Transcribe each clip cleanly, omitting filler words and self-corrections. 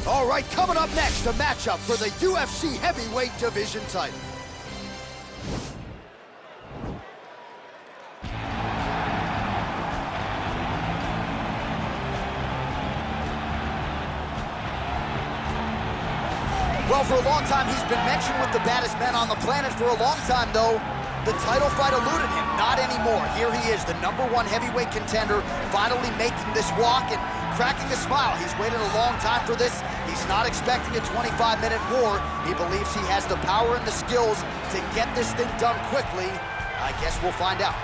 All right, coming up next, a matchup for the UFC heavyweight division title. Well, for a long time, he's been mentioned with the baddest men on the planet. For a long time, though, the title fight eluded him. Not anymore. Here he is, the #1 heavyweight contender, finally making this walk and cracking a smile. He's waited a long time for this. He's not expecting a 25-minute war. He believes he has the power and the skills to get this thing done quickly. I guess we'll find out.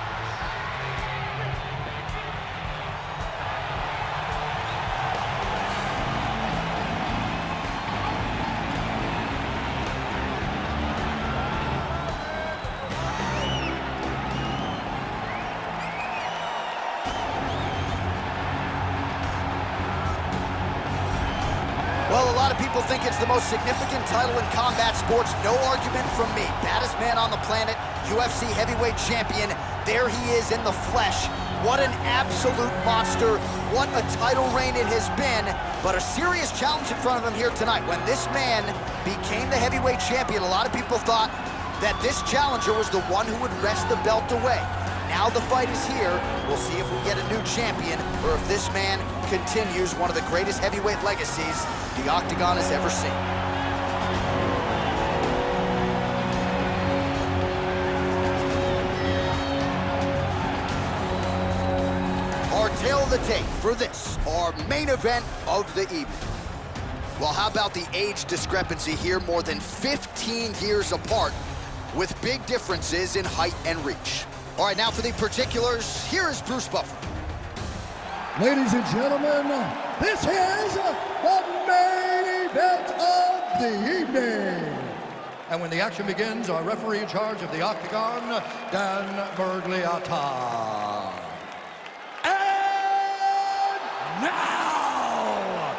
Well, a lot of people think it's the most significant title in combat sports. No argument from me. Baddest man on the planet, UFC heavyweight champion. There he is in the flesh. What an absolute monster. What a title reign it has been. But a serious challenge in front of him here tonight. When this man became the heavyweight champion, a lot of people thought that this challenger was the one who would wrest the belt away. Now the fight is here. We'll see if we get a new champion or if this man continues one of the greatest heavyweight legacies the Octagon has ever seen. Our tale of the tape for this, our main event of the evening. Well, how about the age discrepancy here? More than 15 years apart with big differences in height and reach. All right, now for the particulars, here is Bruce Buffer. Ladies and gentlemen, this is the main event of the evening. And when the action begins, our referee in charge of the Octagon, Dan Bergliata. And now,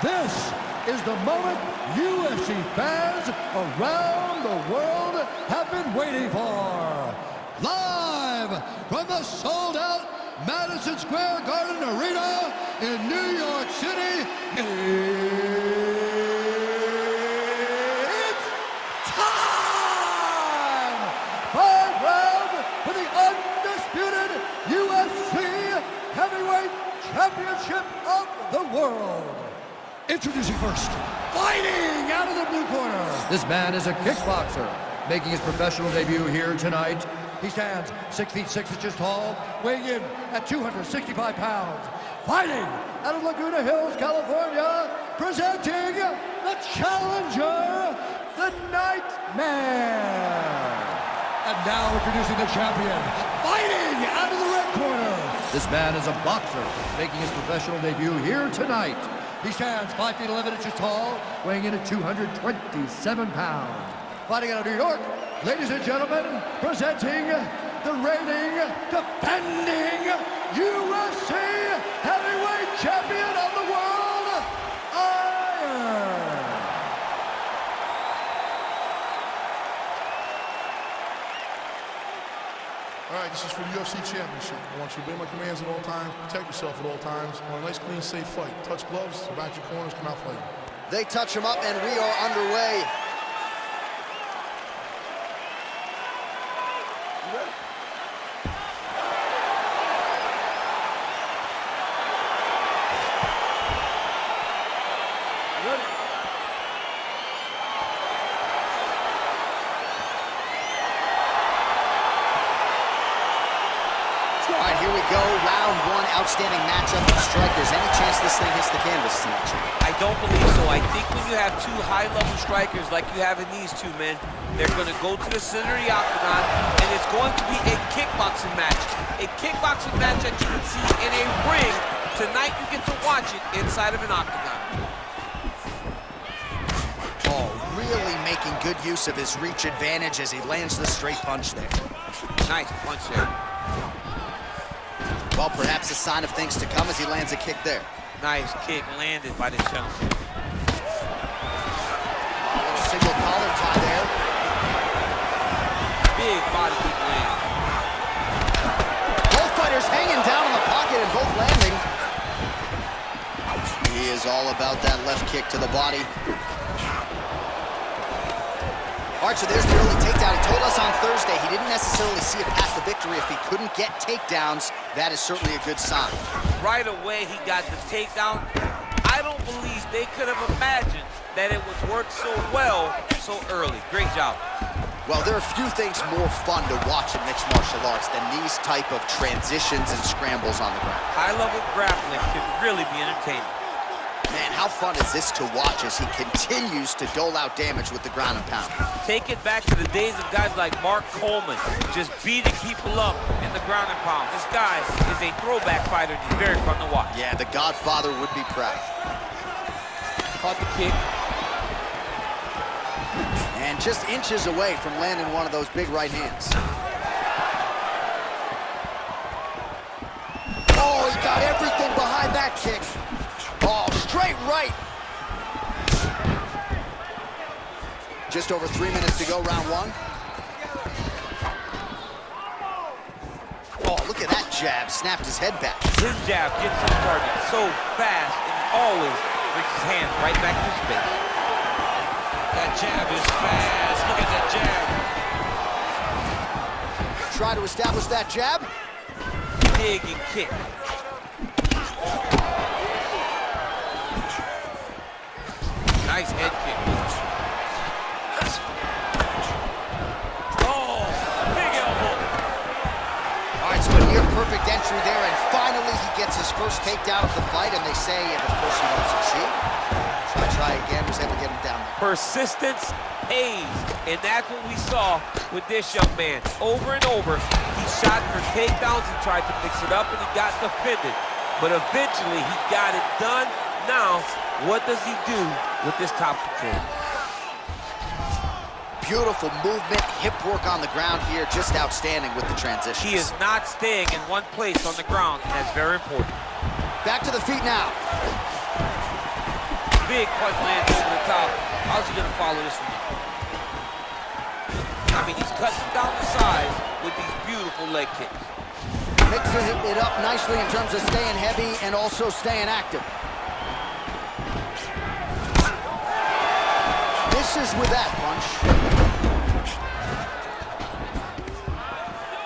this is the moment UFC fans around the world have been waiting for. Live from the sold-out Madison Square Garden Arena in New York City, it's time! 5 rounds for the undisputed UFC Heavyweight Championship of the world. Introducing first, fighting out of the blue corner. This man is a kickboxer, making his professional debut here tonight. He stands 6 feet 6 inches tall, weighing in at 265 pounds. Fighting out of Laguna Hills, California, presenting the challenger, the Nightmare. And now introducing the champion, fighting out of the red corner. This man is a boxer, making his professional debut here tonight. He stands 5 feet 11 inches tall, weighing in at 227 pounds. Fighting out of New York, ladies and gentlemen, presenting the reigning, defending UFC heavyweight champion of the world, Iron. All right, this is for the UFC Championship. I want you to obey my commands at all times, protect yourself at all times. I want a nice, clean, safe fight. Touch gloves, back your corners, come out fighting. They touch him up, and we are underway. All right, here we go. Round one, outstanding matchup of strikers. Any chance this thing hits the canvas tonight, Jim? I don't believe so. I think when you have two high-level strikers like you have in these two men, they're going to go to the center of the octagon, and it's going to be a kickboxing match. A kickboxing match that you can see in a ring. Tonight, you get to watch it inside of an octagon. Oh, really making good use of his reach advantage as he lands the straight punch there. Nice punch there. Well, perhaps a sign of things to come as he lands a kick there. Nice kick landed by the gentleman. Single collar tie there. Big body kick land. Both fighters hanging down in the pocket and both landing. is all about that left kick to the body. All right, so there's the early takedown. He told us on Thursday he didn't necessarily see a path to victory if he couldn't get takedowns. That is certainly a good sign. Right away, he got the takedown. I don't believe they could have imagined that it would work so well so early. Great job. Well, there are few things more fun to watch in mixed martial arts than these type of transitions and scrambles on the ground. High-level grappling can really be entertaining. Man, how fun is this to watch as he continues to dole out damage with the ground and pound? Take it back to the days of guys like Mark Coleman, just beating people up in the ground and pound. This guy is a throwback fighter, and he's very fun to watch. Yeah, the Godfather would be proud. Caught the kick. And just inches away from landing one of those big right hands. Oh, he got everything behind that kick. Oh, straight right. Just over 3 minutes to go, round one. Oh, look at that jab. Snapped his head back. His jab gets his target so fast and always brings his hand right back to his face. That jab is fast. Look at that jab. Try to establish that jab. Dig and kick. Nice head kick. Oh, big elbow. All right, so a near perfect entry there, and finally he gets his first takedown of the fight, and they say if at first you don't succeed, so I try again, was able to get him down there. Persistence pays, and that's what we saw with this young man. Over and over, he shot for takedowns, he tried to mix it up, and he got defended. But eventually, he got it done. Now, what does he do with this top control? Beautiful movement, hip work on the ground here, just outstanding with the transitions. He is not staying in one place on the ground, and that's very important. Back to the feet now. Big punch lands over the top. How's he gonna follow this one? I mean, he's cutting down the sides with these beautiful leg kicks. Mixes it up nicely in terms of staying heavy and also staying active. Misses with that punch.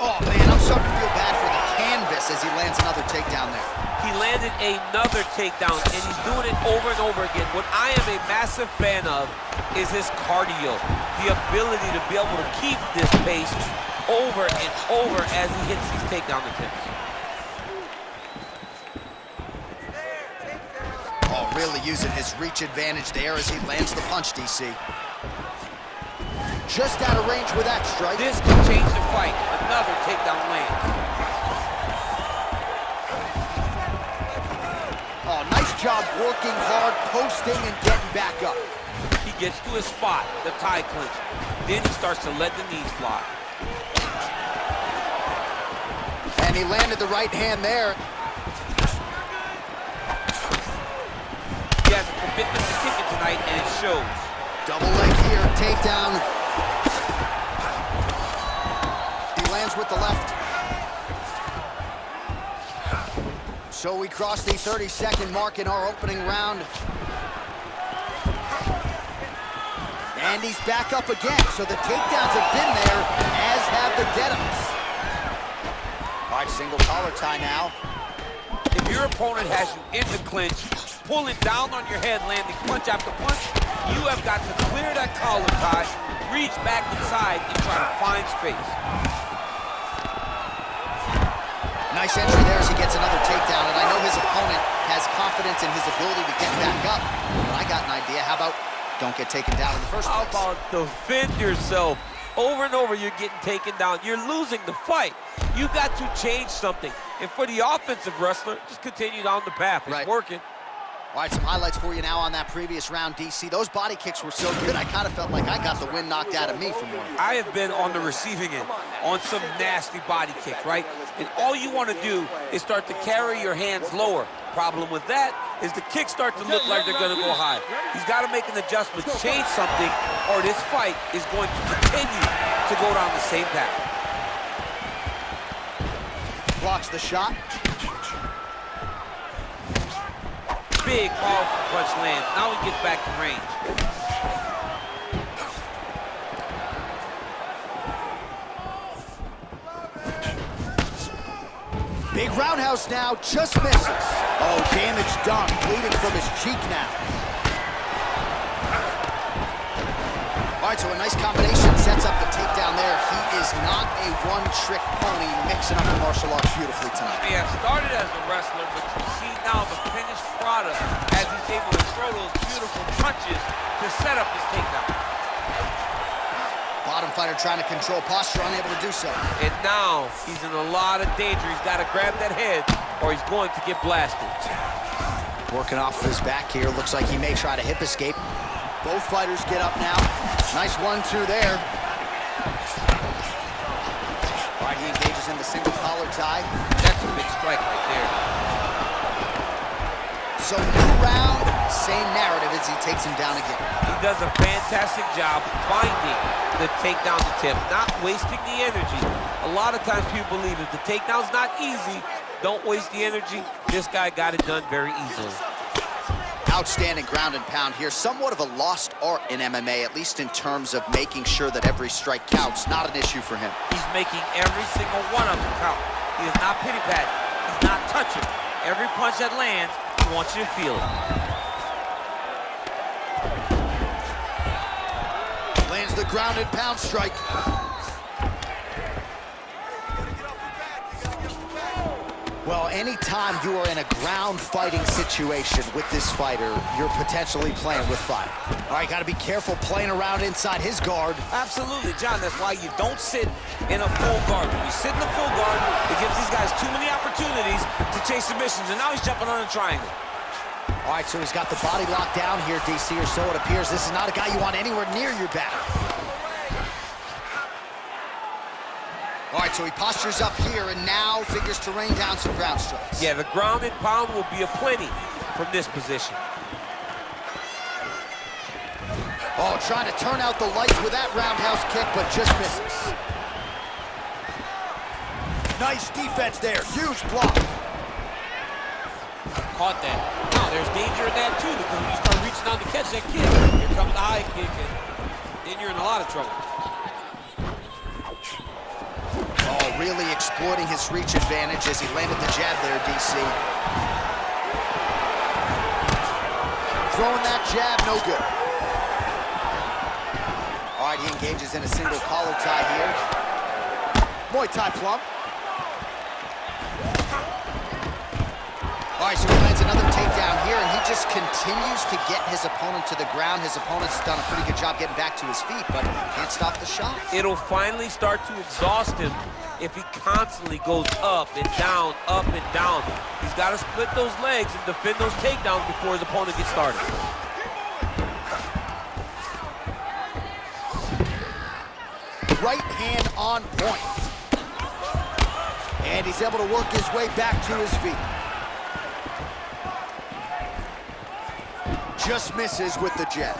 Oh man, I'm starting to feel bad for the canvas as he lands another takedown there. He landed another takedown, and he's doing it over and over again. What I am a massive fan of is his cardio, the ability to be able to keep this pace over and over as he hits these takedown attempts. Oh, really using his reach advantage there as he lands the punch, DC. Just out of range with that strike. This can change the fight. Another takedown land. Oh, nice job working hard, posting, and getting back up. He gets to his spot, the tie clinch. Then he starts to let the knees fly. And he landed the right hand there. He has a commitment to kicking tonight, and it shows. Double leg here, takedown. He lands with the left. So we cross the 30-second mark in our opening round. And he's back up again. So the takedowns have been there, as have the get-ups. All right, single collar tie now. If your opponent has you in the clinch, pulling down on your head, landing punch after punch, you have got to clear that collar tie, reach back inside, and try to find space. Nice entry there as he gets another takedown, and I know his opponent has confidence in his ability to get back up, but I got an idea. How about don't get taken down in the first place? How about defend yourself? Over and over, you're getting taken down. You're losing the fight. You got to change something. And for the offensive wrestler, just continue down the path. It's working. All right, some highlights for you now on that previous round, DC. Those body kicks were so good, I kind of felt like I got the wind knocked out of me from one. I have been on the receiving end on some nasty body kicks, right? And all you want to do is start to carry your hands lower. Problem with that is the kicks start to look like they're going to go high. He's got to make an adjustment, change something, or this fight is going to continue to go down the same path. Blocks the shot. Big, powerful punch lands. Now he gets back to range. Big roundhouse now, just misses. Oh, damage done, bleeding from his cheek now. All right, so a nice combination sets up the takedown there. He is not a one-trick pony, mixing up the martial arts beautifully tonight. He has started as a wrestler, but you see now the finished product as he's able to throw those beautiful punches to set up his takedown. Bottom fighter trying to control posture, unable to do so. And now he's in a lot of danger. He's got to grab that head or he's going to get blasted. Working off of his back here. Looks like he may try to hip escape. Both fighters get up now. Nice 1-2 there. All right, he engages in the single collar tie. That's a big strike right there. So new round, same narrative as he takes him down again. He does a fantastic job finding the takedown attempt, not wasting the energy. A lot of times people believe if the takedown's not easy, don't waste the energy. This guy got it done very easily. Outstanding ground and pound here. Somewhat of a lost art in MMA, at least in terms of making sure that every strike counts. Not an issue for him. He's making every single one of them count. He is not pity-patting. He's not touching. Every punch that lands, he wants you to feel it. Lands the ground and pound strike. Well, anytime you are in a ground fighting situation with this fighter, you're potentially playing with fire. All right, got to be careful playing around inside his guard. Absolutely, John. That's why you don't sit in a full guard. When you sit in the full guard, it gives these guys too many opportunities to chase submissions, and now he's jumping on a triangle. All right, so he's got the body locked down here, DC, or so it appears. This is not a guy you want anywhere near your back. All right, so he postures up here and now figures to rain down some ground strikes. Yeah, the ground and pound will be aplenty from this position. Oh, trying to turn out the lights with that roundhouse kick, but just misses. Nice defense there, huge block. Caught that. Now, there's danger in that, too, because when you start reaching out to catch that kick, here comes the high kick, and then you're in a lot of trouble. Oh, really exploiting his reach advantage as he landed the jab there, DC. Throwing that jab, no good. All right, he engages in a single collar tie here. Muay Thai plump. All right, so he lands another takedown here, and he just continues to get his opponent to the ground. His opponent's done a pretty good job getting back to his feet, but can't stop the shot. It'll finally start to exhaust him if he constantly goes up and down, up and down. He's got to split those legs and defend those takedowns before his opponent gets started. Right hand on point. And he's able to work his way back to his feet. Just misses with the jab.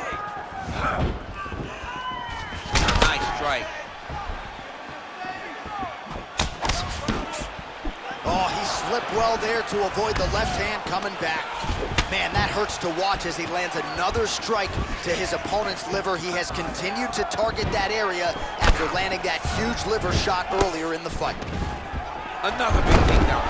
Nice strike. Oh, he slipped well there to avoid the left hand coming back. Man, that hurts to watch as he lands another strike to his opponent's liver. He has continued to target that area after landing that huge liver shot earlier in the fight. Another big takedown.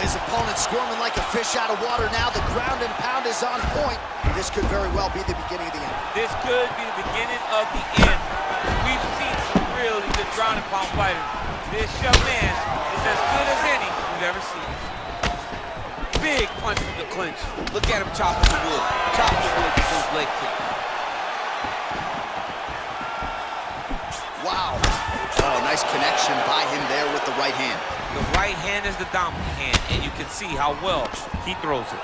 His opponent squirming like a fish out of water now. The ground and pound is on point. This could very well be the beginning of the end. This could be the beginning of the end. We've seen some really good ground and pound fighters. This young man is as good as any we've ever seen. Big punch from the clinch. Look at him chopping the wood. Chopping the wood with those leg kicks. Wow. Oh, nice connection by him there with the right hand. The right hand is the dominant hand, and you can see how well he throws it.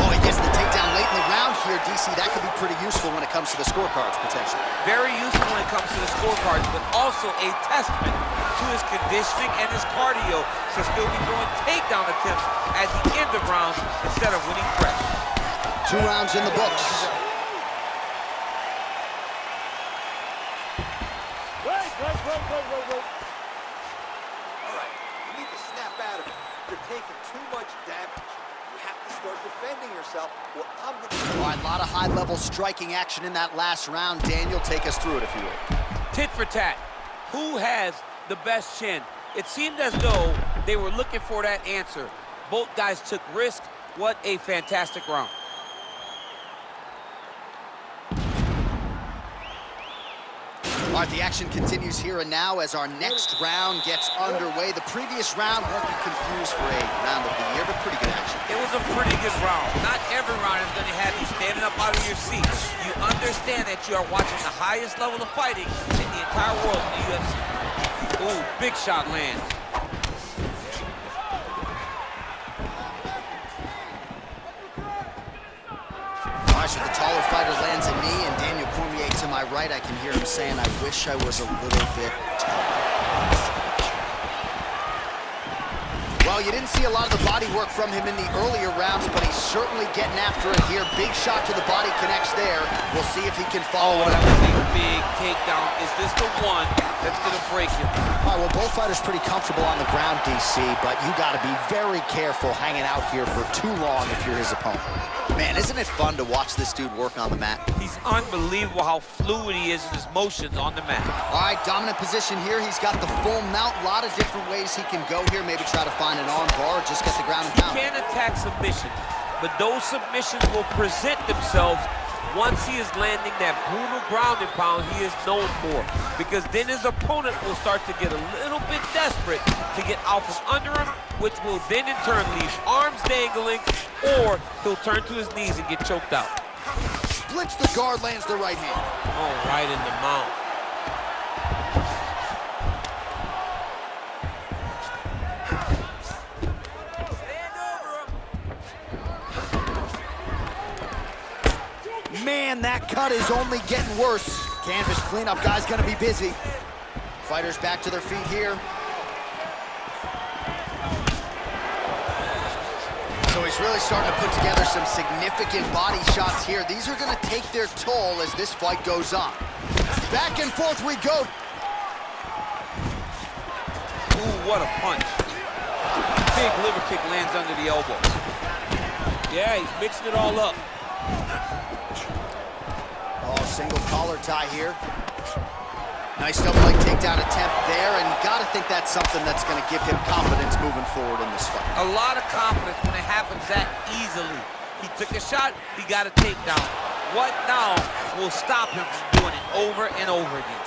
Oh, he gets the takedown late in the round here, DC. That could be pretty useful when it comes to the scorecards, potentially. Very useful when it comes to the scorecards, but also a testament to his conditioning and his cardio to still be throwing takedown attempts at the end of rounds instead of winning fresh. 2 rounds in the books. All right, you need to snap out of it. You're taking too much defending yourself. Well, all right, a lot of high-level striking action in that last round. Daniel, take us through it, if you will. Tit for tat. Who has the best chin? It seemed as though they were looking for that answer. Both guys took risks. What a fantastic round. All right, the action continues here and now as our next round gets underway. The previous round won't be confused for a round of the year, but pretty good action. It was a pretty good round. Not every round is going to have you standing up out of your seat. You understand that you are watching the highest level of fighting in the entire world in the UFC. Ooh, big shot lands. All right, so the taller fighter lands a knee, and Daniel Cormier to my right, I can hear him saying, I wish I was a little bit taller. Well, you didn't see a lot of the body work from him in the earlier rounds, but he's certainly getting after it here. Big shot to the body connects there. We'll see if he can follow it up. Big takedown. Is this the one that's going to break him? All right, well, both fighters pretty comfortable on the ground, DC, but you got to be very careful hanging out here for too long if you're his opponent. Man, isn't it fun to watch this dude work on the mat? He's unbelievable how fluid he is in his motions on the mat. All right, dominant position here. He's got the full mount. A lot of different ways he can go here. Maybe try to find an arm bar or just get the ground and pound. He can attack submissions, but those submissions will present themselves once he is landing that brutal ground and pound he is known for. Because then his opponent will start to get a little bit desperate to get out from under him, which will then in turn leave arms dangling, or he'll turn to his knees and get choked out. Splits the guard, lands the right hand. Oh, right in the mount. Man, that cut is only getting worse. Canvas cleanup guy's gonna be busy. Fighters back to their feet here. So he's really starting to put together some significant body shots here. These are gonna take their toll as this fight goes on. Back and forth we go. Ooh, what a punch. Big liver kick lands under the elbow. Yeah, he's mixing it all up. Oh, single collar tie here. Nice double leg takedown attempt there, and you gotta think that's something that's gonna give him confidence moving forward in this fight. A lot of confidence when it happens that easily. He took a shot, he got a takedown. What now will stop him from doing it over and over again?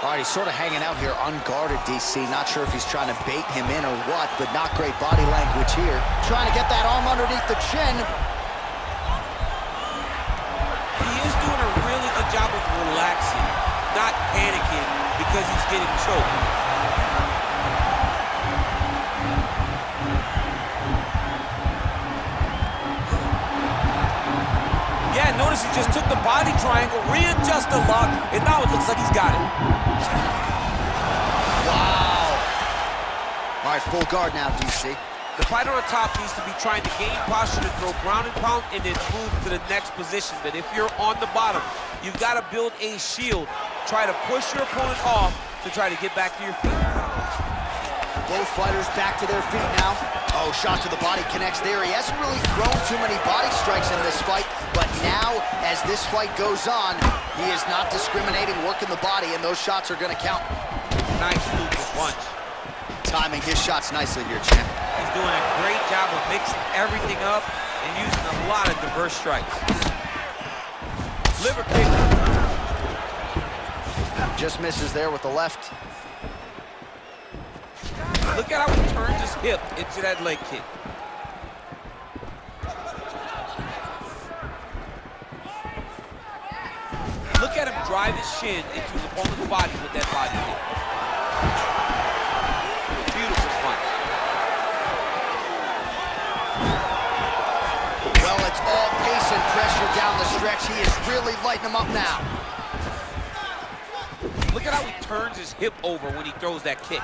All right, he's sort of hanging out here unguarded, DC. Not sure if he's trying to bait him in or what, but not great body language here. Trying to get that arm underneath the chin. He is doing a really good job of relaxing, not panicking because he's getting choked. Yeah, notice he just took the body triangle, readjusted the lock, and now it looks like he's got it. Wow. All right, full guard now, DC. The fighter on top needs to be trying to gain posture to throw ground and pound and then move to the next position. But if you're on the bottom, you've got to build a shield. Try to push your opponent off to try to get back to your feet. Both fighters back to their feet now. Oh, shot to the body connects there. He hasn't really thrown too many body strikes in this fight, but now, as this fight goes on, he is not discriminating, working the body, and those shots are going to count. Nice loop of punch. Timing his shots nicely here, champ. He's doing a great job of mixing everything up and using a lot of diverse strikes. Liver kick. Just misses there with the left. Look at how he turns his hip into that leg kick. Look at him drive his shin into his opponent's body with that body kick. Beautiful punch. Well, it's all pace and pressure down the stretch. He is really lighting him up now. Look at how he turns his hip over when he throws that kick.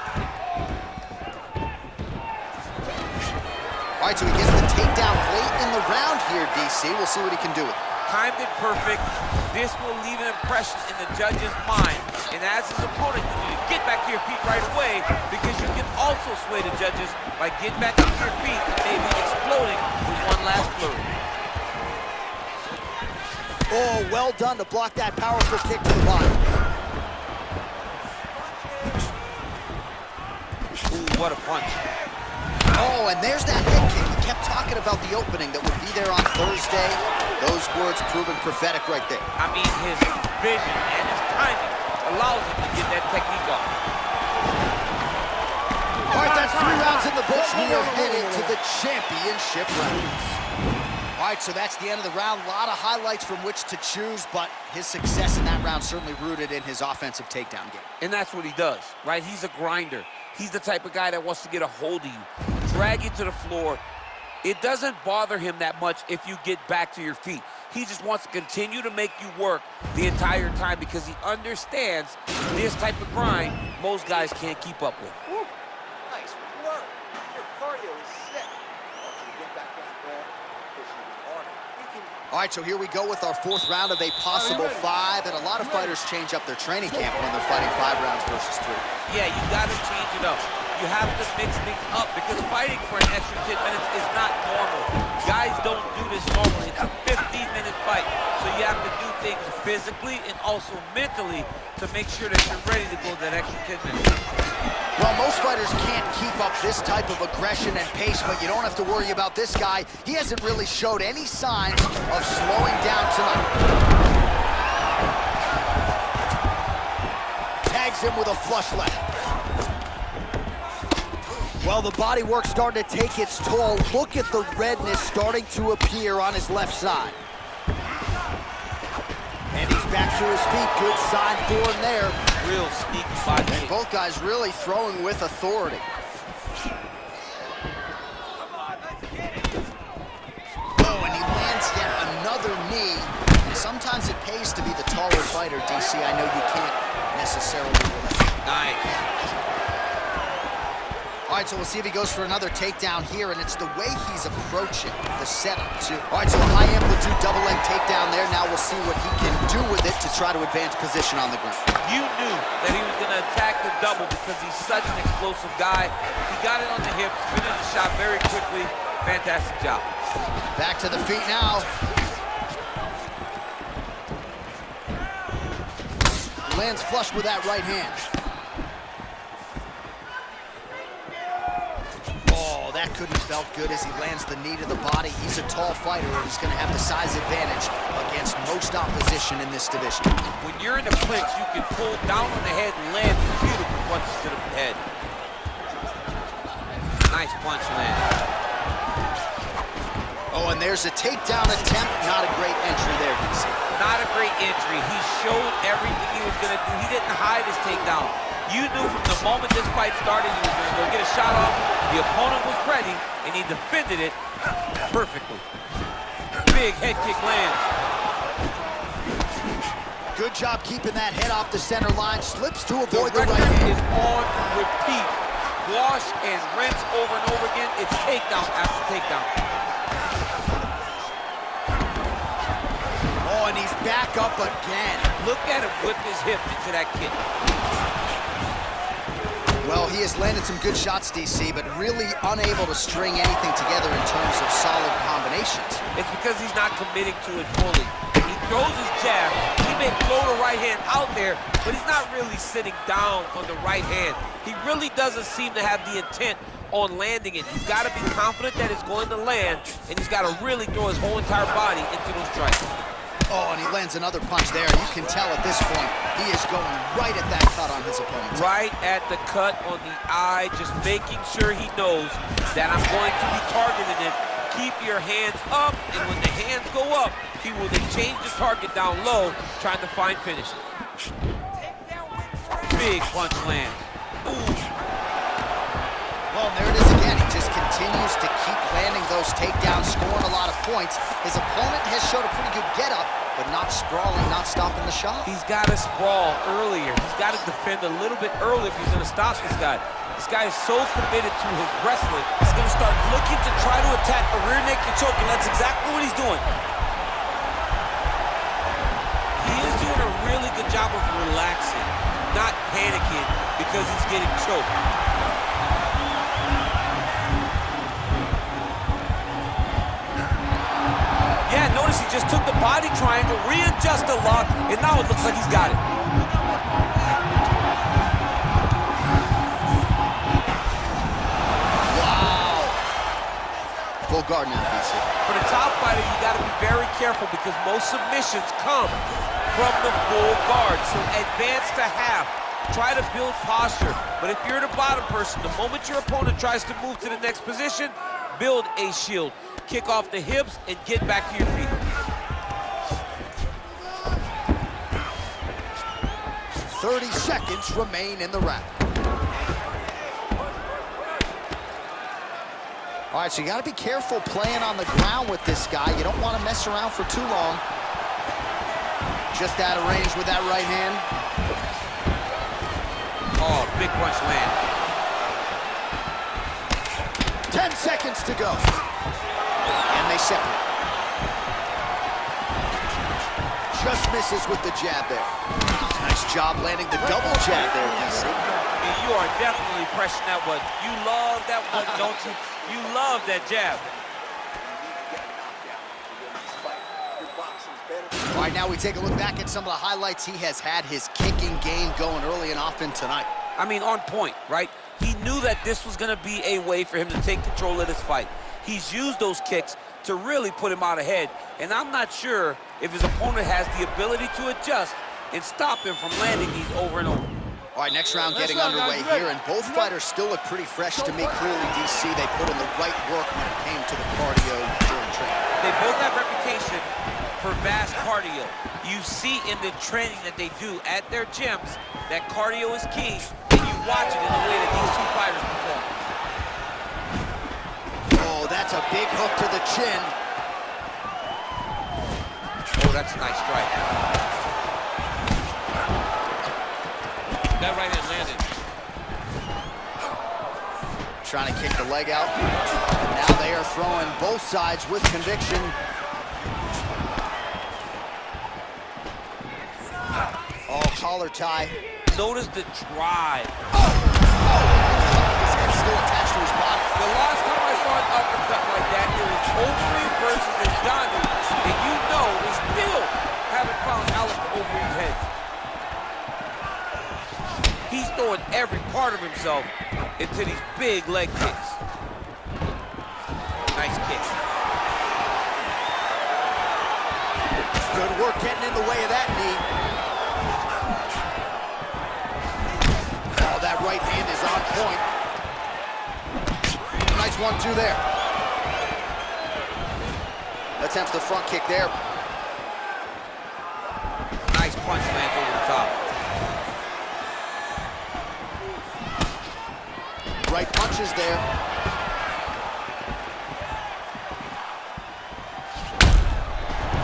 All right, so he gets the takedown late in the round here, DC. We'll see what he can do with it. Timed it perfect. This will leave an impression in the judge's mind. And as his opponent, you need to get back to your feet right away because you can also sway the judges by getting back to your feet and maybe exploding when one last flurry. Oh, well done to block that powerful kick to the body. Ooh, what a punch. Oh, and there's that head kick. He kept talking about the opening that would be there on Thursday. Those words proven prophetic right there. I mean, his vision and his timing allows him to get that technique off. All right, that's 3 rounds in the books. We are headed to the championship rounds. All right, so that's the end of the round. A lot of highlights from which to choose, but his success in that round certainly rooted in his offensive takedown game. And that's what he does, right? He's a grinder. He's the type of guy that wants to get a hold of you, drag you to the floor. It doesn't bother him that much if you get back to your feet. He just wants to continue to make you work the entire time because he understands this type of grind most guys can't keep up with. Woo. Nice work. Your cardio is sick. Once you get back out there, push even harder. All right, so here we go with our 4th round of a possible 5, and a lot of fighters change up their training camp when they're fighting 5 rounds versus 3. Yeah, you gotta change it up. You have to mix things up because fighting for an extra 10 minutes is not normal. Guys don't do this normally. It's a 15-minute fight, so you have to do things physically and also mentally to make sure that you're ready to go that extra 10 minutes. Well, most fighters can't keep up this type of aggression and pace, but you don't have to worry about this guy. He hasn't really showed any signs of slowing down tonight. Tags him with a flush left. Well, the body work starting to take its toll. Look at the redness starting to appear on his left side. And he's back to his feet. Good sign for him there. Real sneaky body kick. And both guys really throwing with authority. Oh, and he lands yet another knee. And sometimes it pays to be the taller fighter, DC. I know you can't necessarily relate. Nice. All right, so we'll see if he goes for another takedown here, and it's the way he's approaching the setup, too. All right, so a high-amplitude double-leg takedown there. Now we'll see what he can do with it to try to advance position on the ground. You knew that he was going to attack the double because he's such an explosive guy. He got it on the hips, finished the shot very quickly. Fantastic job. Back to the feet now. Lands flush with that right hand. Oh, that couldn't have felt good as he lands the knee to the body. He's a tall fighter, and he's going to have the size advantage against most opposition in this division. When you're in a clinch, you can pull down on the head and land beautiful punches to the head. Nice punch land. Oh, and there's a takedown attempt. Not a great entry there, DC. Not a great entry. He showed everything he was going to do. He didn't hide his takedown. You knew from the moment this fight started he was going to go get a shot off. The opponent was ready, and he defended it perfectly. Big head kick lands. Good job keeping that head off the center line. Slips to avoid the right record hand. is on repeat. Wash and rinse over and over again. It's takedown after takedown. Oh, and he's back up again. Look at him whip his hip into that kick. Well, he has landed some good shots, DC, but really unable to string anything together in terms of solid combinations. It's because he's not committing to it fully. He throws his jab. He may throw the right hand out there, but he's not really sitting down on the right hand. He really doesn't seem to have the intent on landing it. He's got to be confident that it's going to land, and he's got to really throw his whole entire body into those strikes. Oh, and he lands another punch there. You can tell at this point, he is going right at that cut on his opponent. Right at the cut on the eye, just making sure he knows that I'm going to be targeting it. Keep your hands up, and when the hands go up, he will then change the target down low, trying to find finishes. Big punch land. Ooh. Well, there it is again. He just continues to keep landing those takedowns, scoring a lot of points. His opponent has showed a pretty good get-up, but not sprawling, not stopping the shot. He's got to sprawl earlier. He's got to defend a little bit early if he's going to stop this guy. This guy is so committed to his wrestling. He's going to start looking to try to attack a rear naked choke, and that's exactly what he's doing. He is doing a really good job of relaxing, not panicking because he's getting choked. he just took the body triangle, readjusted the lock, and now it looks like he's got it. Wow. Full guard now, DC. For the top fighter, you got to be very careful because most submissions come from the full guard. So advance to half. Try to build posture. But if you're the bottom person, the moment your opponent tries to move to the next position, build a shield. Kick off the hips and get back to your feet. "30 seconds remain in the round." All right, so you got to be careful playing on the ground with this guy. You don't want to mess around for too long. Just out of range with that right hand. Oh, big punch land. 10 seconds to go. And they separate. Just misses with the jab there. Nice job landing the double jab there, DC. You are definitely pressing that one. You love that one, don't you? You love that jab. All right, now we take a look back at some of the highlights. He has had his kicking game going early and often tonight. I mean, on point, right? He knew that this was going to be a way for him to take control of this fight. He's used those kicks to really put him out ahead, and I'm not sure if his opponent has the ability to adjust and stop him from landing these over and over. All right, next round getting underway here, and both fighters still look pretty fresh to me. Clearly, DC, they put in the right work when it came to the cardio during training. They both have reputation for vast cardio. You see in the training that they do at their gyms that cardio is key, and you watch it in the way that these two fighters perform. Oh, that's a big hook to the chin. Oh, that's a nice strike. That right hand landed. Trying to kick the leg out. Now they are throwing both sides with conviction. Oh, collar tie. Notice the drive. His head's still attached to his body. The last time I saw an uppercut like that, it was Oakley versus Donovan, and you know we still haven't found Alex over his head. He's throwing every part of himself into these big leg kicks. Nice kick. Good work getting in the way of that knee. Oh, that right hand is on point. Nice 1-2 there. Attempts the front kick there. Nice punch lands over the top. Right punches there.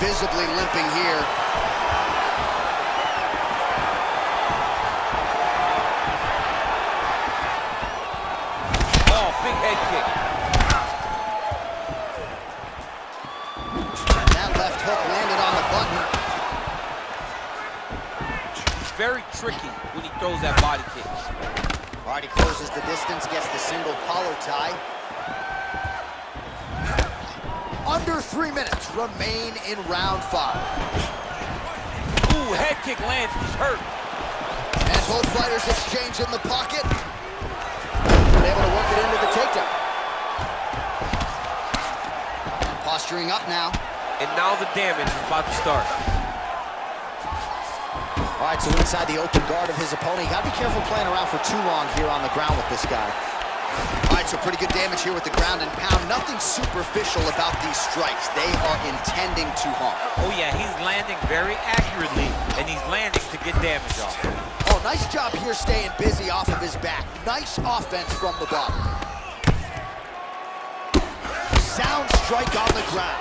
Visibly limping here. Oh, big head kick. And that left hook landed on the button. It's very tricky when he throws that body kick. Already closes the distance, gets the single collar tie. Under 3 minutes remain in round 5. Ooh, head kick lands, he's hurt. And both fighters exchange in the pocket. They're able to work it into the takedown. Posturing up now. And now the damage is about to start. All right, so inside the open guard of his opponent. You gotta be careful playing around for too long here on the ground with this guy. All right, so pretty good damage here with the ground and pound. Nothing superficial about these strikes. They are intending to harm. Oh yeah, he's landing very accurately, and he's landing to get damage off. Oh, nice job here staying busy off of his back. Nice offense from the bottom. Sound strike on the ground.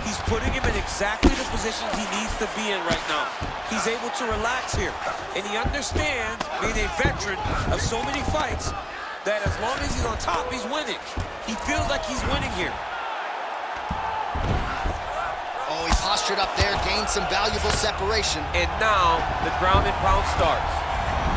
He's putting him in exactly the positions he needs to be in right now. He's able to relax here, and he understands, being a veteran of so many fights, that as long as he's on top, he's winning. He feels like he's winning here. Oh, he postured up there, gained some valuable separation. And now the ground and pound starts.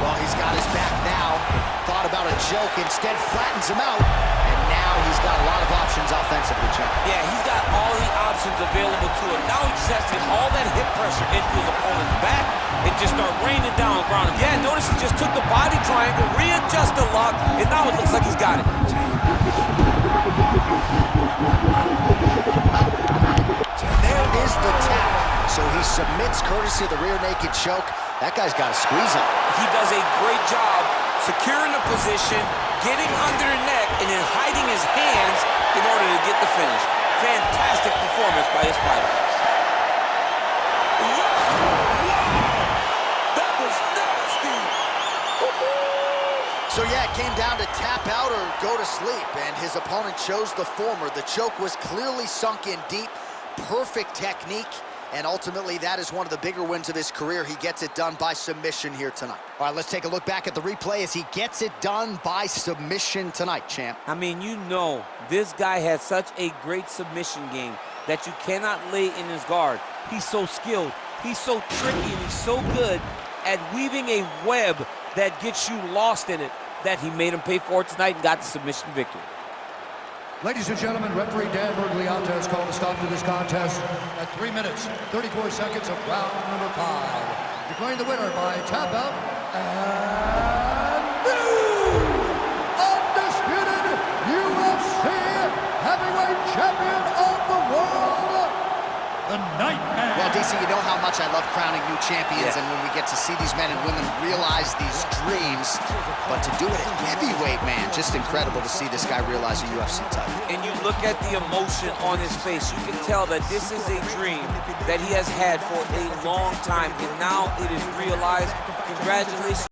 Well, he's got his back now. Thought about a joke, instead flattens him out. And now he's got a lot of options offensively, Jim. Yeah, he's got all the options of available to him. Now he just has to get all that hip pressure into his opponent's back and just start raining down on ground. Yeah, notice he just took the body triangle, readjusted the lock, and now it looks like he's got it. There is the tap. So he submits courtesy of the rear naked choke. That guy's got a squeeze on. He does a great job securing the position, getting under the neck, and then hiding his hands in order to get the finish. Fantastic performance by this fighter. That was nasty. So yeah, it came down to tap out or go to sleep, and his opponent chose the former. The choke was clearly sunk in deep, perfect technique, and ultimately that is one of the bigger wins of his career. He gets it done by submission here tonight. All right, let's take a look back at the replay as he gets it done by submission tonight, champ. I mean, you know, this guy has such a great submission game that you cannot lay in his guard. He's so skilled, he's so tricky, and he's so good at weaving a web that gets you lost in it that he made him pay for it tonight and got the submission victory. Ladies and gentlemen, referee Dan Berbick has called a stop to this contest at 3 minutes, 34 seconds of round number 5. Declaring the winner by tap out and new undisputed UFC heavyweight champion of the world, the Nightman. Well, DC, you know how much I love crowning new champions, and when we get to see these men and women realize these dreams, but to do it at heavyweight, man, just incredible to see this guy realize a UFC title. And you look at the emotion on his face, you can tell that this is a dream that he has had for a long time, and now it is realized. Congratulations.